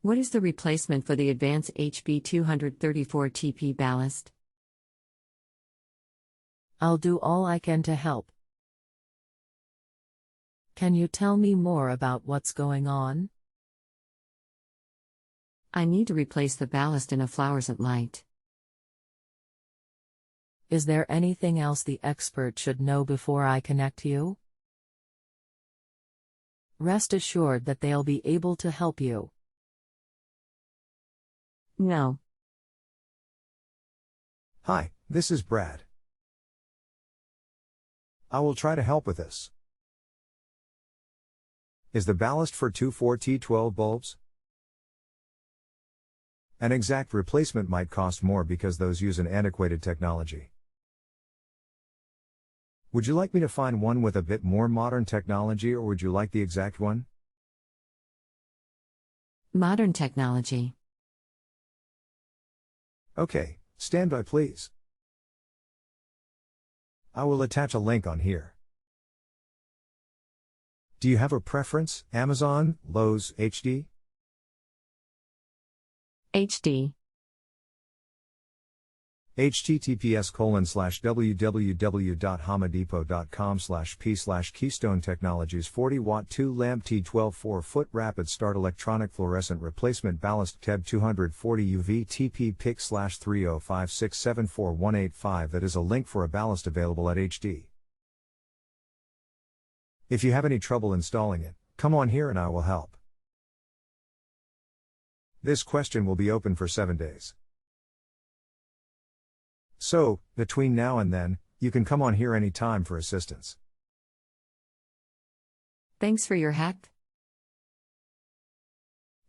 What is the replacement for the advanced hb-234-tp ballast? I'll do all I can to help. Can you tell me more about what's going on? I need to replace the ballast in a flouresent light. Is there anything else the expert should know before I connect you? Rest assured that they'll be able to help you. No. Hi, this is Brad. I will try to help with this. Is the ballast for 24T12 bulbs? An exact replacement might cost more because those use an antiquated technology. Would you like me to find one with a bit more modern technology, or would you like the exact one? Modern technology. Okay, stand by please. I will attach a link on here. Do you have a preference, Amazon, Lowe's, HD? HD. https://www.hb-234.tp/Keystone Technologies 40-watt 2-lamp T12 4-foot rapid start electronic fluorescent replacement ballast TEB 240 UV TP PIC/305674185. That is a link for a ballast available at HD. If you have any trouble installing it, come on here and I will help. This question will be open for 7 days. So, between now and then, you can come on here anytime for assistance. Thanks for your help.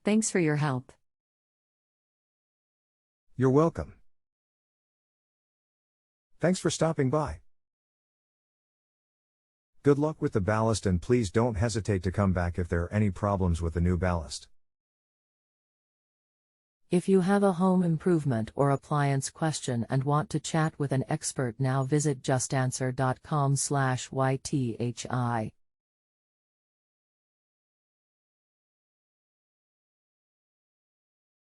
Thanks for your help. You're welcome. Thanks for stopping by. Good luck with the ballast, and please don't hesitate to come back if there are any problems with the new ballast. If you have a home improvement or appliance question and want to chat with an expert now, visit JustAnswer.com/YTHI.